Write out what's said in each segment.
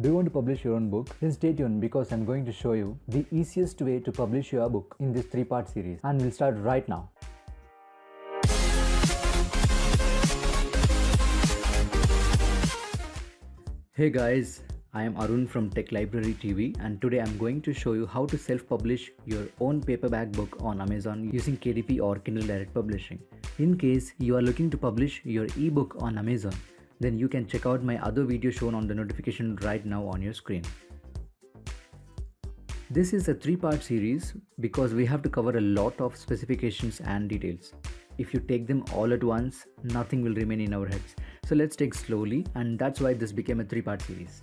Do you want to publish your own book? Then stay tuned because I'm going to show you the easiest way to publish your book in this 3-part series, and we'll start right now. Hey guys, I am Arun from Tech Library TV, and today I'm going to show you how to self-publish your own paperback book on Amazon using KDP or Kindle Direct Publishing. In case you are looking to publish your ebook on Amazon, then you can check out my other video shown on the notification right now on your screen. This is a 3-part series because we have to cover a lot of specifications and details. If you take them all at once, nothing will remain in our heads. So let's take slowly, and that's why this became a 3-part series.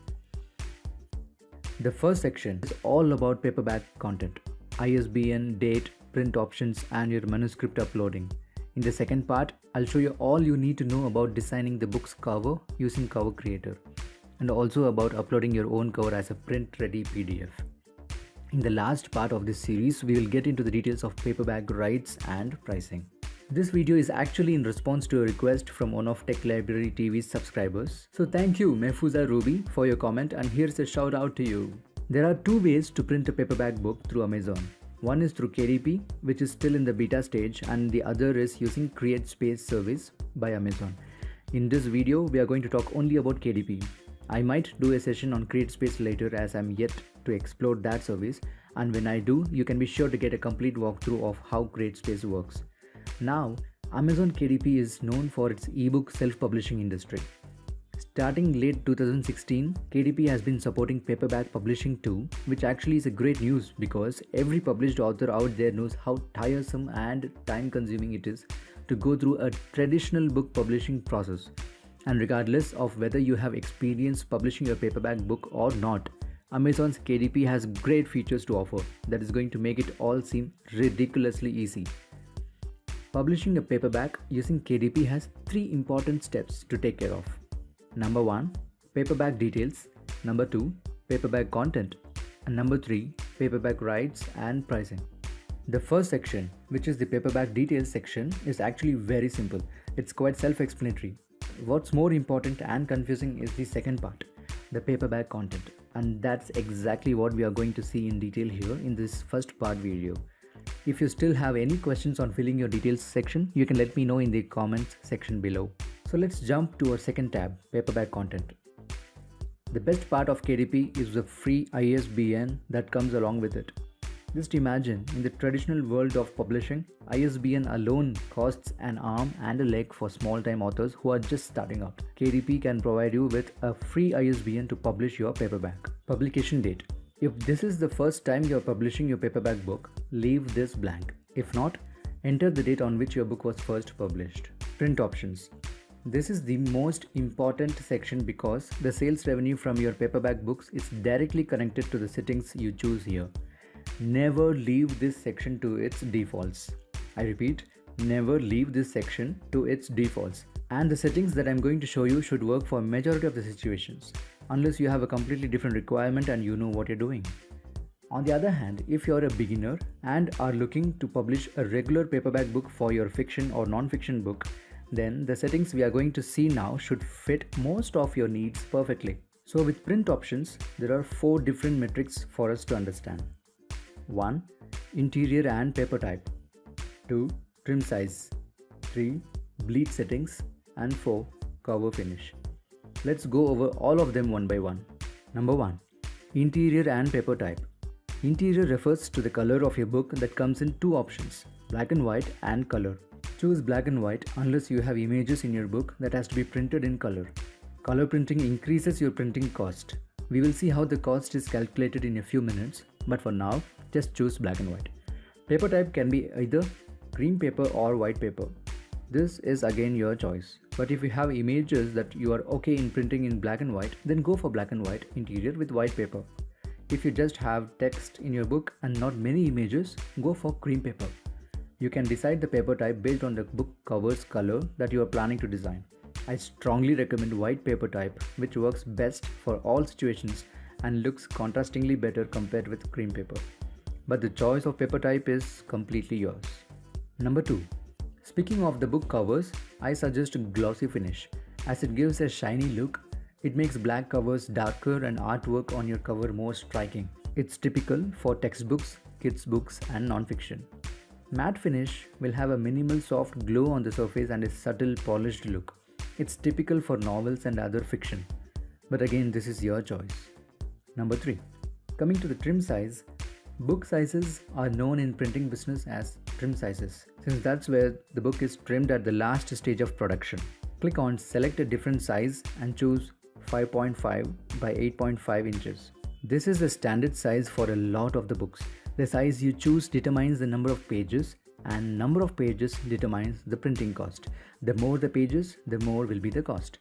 The first section is all about paperback content, ISBN, date, print options, and your manuscript uploading. In the second part, I'll show you all you need to know about designing the book's cover using Cover Creator, and also about uploading your own cover as a print-ready PDF. In the last part of this series, we will get into the details of paperback rights and pricing. This video is actually in response to a request from one of Tech Library TV's subscribers. So thank you Mehfooza Ruby for your comment, and here's a shout out to you. There are 2 ways to print a paperback book through Amazon. One is through KDP, which is still in the beta stage, and the other is using CreateSpace service by Amazon. In this video, we are going to talk only about KDP. I might do a session on CreateSpace later as I'm yet to explore that service, and when I do, you can be sure to get a complete walkthrough of how CreateSpace works. Now, Amazon KDP is known for its ebook self-publishing industry. Starting late 2016, KDP has been supporting paperback publishing too, which actually is a great news because every published author out there knows how tiresome and time-consuming it is to go through a traditional book publishing process. And regardless of whether you have experience publishing your paperback book or not, Amazon's KDP has great features to offer that is going to make it all seem ridiculously easy. Publishing a paperback using KDP has 3 important steps to take care of. Number 1, paperback details. Number 2, paperback content. And number 3, paperback rights and pricing. The first section, which is the paperback details section, is actually very simple. It's quite self-explanatory. What's more important and confusing is the second part, the paperback content. And that's exactly what we are going to see in detail here in this first part video. If you still have any questions on filling your details section, you can let me know in the comments section below. So let's jump to our second tab, paperback content. The best part of KDP is the free ISBN that comes along with it. Just imagine, in the traditional world of publishing, ISBN alone costs an arm and a leg for small-time authors who are just starting out. KDP can provide you with a free ISBN to publish your paperback. Publication date. If this is the first time you are publishing your paperback book, leave this blank. If not, enter the date on which your book was first published. Print options. This is the most important section because the sales revenue from your paperback books is directly connected to the settings you choose here. Never leave this section to its defaults. I repeat, never leave this section to its defaults. And the settings that I'm going to show you should work for majority of the situations, unless you have a completely different requirement and you know what you're doing. On the other hand, if you're a beginner and are looking to publish a regular paperback book for your fiction or non-fiction book, then the settings we are going to see now should fit most of your needs perfectly. So with print options, there are 4 different metrics for us to understand. 1. Interior and paper type. 2. Trim size. 3. Bleed settings. And 4. Cover finish. Let's go over all of them one by one. Number 1. Interior and paper type. Interior refers to the color of your book that comes in 2 options, black and white and color. Choose black and white unless you have images in your book that has to be printed in color. Color printing increases your printing cost. We will see how the cost is calculated in a few minutes, but for now, just choose black and white. Paper type can be either cream paper or white paper. This is again your choice, but if you have images that you are okay in printing in black and white, then go for black and white interior with white paper. If you just have text in your book and not many images, go for cream paper. You can decide the paper type based on the book cover's color that you are planning to design. I strongly recommend white paper type, which works best for all situations and looks contrastingly better compared with cream paper. But the choice of paper type is completely yours. Number 2. Speaking of the book covers, I suggest glossy finish as it gives a shiny look. It makes black covers darker and artwork on your cover more striking. It's typical for textbooks, kids' books, and non-fiction. Matte finish will have a minimal soft glow on the surface and a subtle polished look. It's typical for novels and other fiction. But again, this is your choice. Number 3. Coming to the trim size, book sizes are known in printing business as trim sizes, since that's where the book is trimmed at the last stage of production. Click on select a different size and choose 5.5 by 8.5 inches. This is the standard size for a lot of the books. The size you choose determines the number of pages, and number of pages determines the printing cost. The more the pages, the more will be the cost.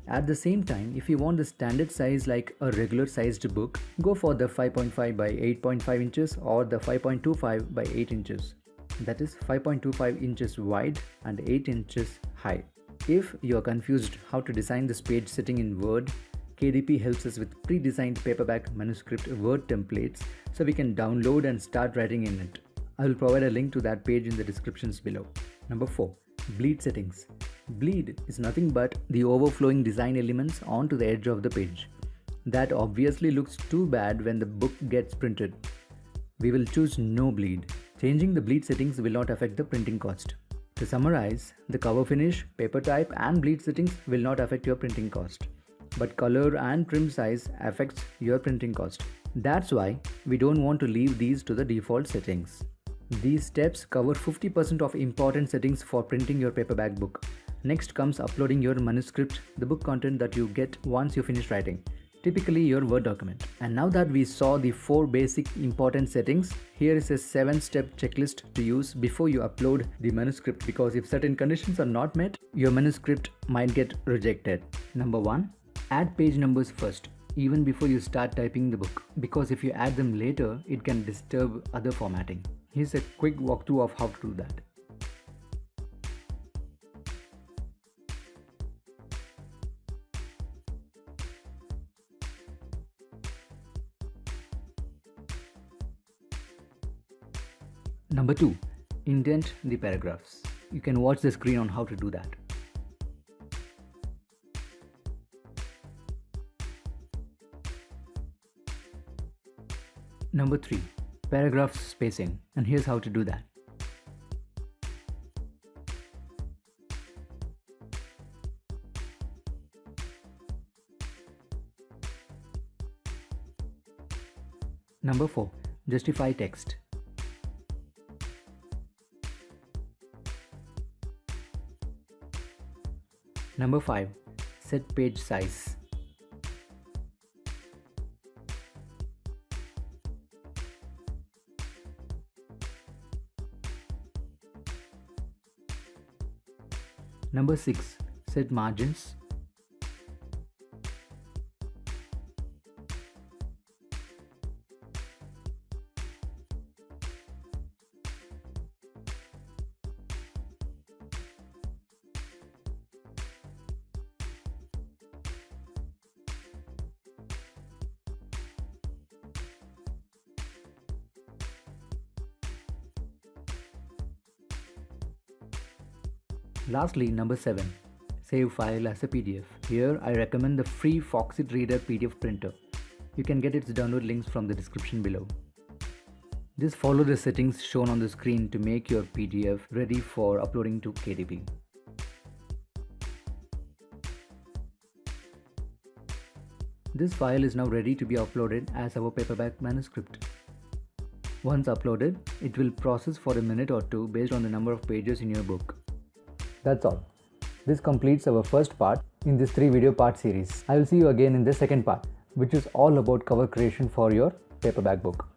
At the same time, if you want the standard size like a regular sized book, go for the 5.5 by 8.5 inches or the 5.25 by 8 inches. That is 5.25 inches wide and 8 inches high. If you are confused how to design this page setting in Word, KDP helps us with pre-designed paperback manuscript Word templates so we can download and start writing in it. I will provide a link to that page in the descriptions below. Number 4. Bleed settings. Bleed is nothing but the overflowing design elements onto the edge of the page. That obviously looks too bad when the book gets printed. We will choose no bleed. Changing the bleed settings will not affect the printing cost. To summarize, the cover finish, paper type and bleed settings will not affect your printing cost. But color and trim size affects your printing cost. That's why we don't want to leave these to the default settings. These steps cover 50% of important settings for printing your paperback book. Next comes uploading your manuscript, the book content that you get once you finish writing, typically your Word document. And now that we saw the 4 basic important settings, here is a 7-step checklist to use before you upload the manuscript, because if certain conditions are not met, your manuscript might get rejected. Number 1. Add page numbers first, even before you start typing the book, because if you add them later, it can disturb other formatting. Here's a quick walkthrough of how to do that. Number 2. Indent the paragraphs. You can watch the screen on how to do that. Number 3. Paragraph spacing, and here's how to do that. Number 4. Justify text. Number 5. Set page size. Number 6. Set margins. Lastly, number 7. Save file as a PDF. Here I recommend the free Foxit Reader PDF printer. You can get its download links from the description below. Just follow the settings shown on the screen to make your PDF ready for uploading to KDP. This file is now ready to be uploaded as our paperback manuscript. Once uploaded, it will process for a minute or two based on the number of pages in your book. That's all. This completes our first part in this 3-video part series. I will see you again in the second part, which is all about cover creation for your paperback book.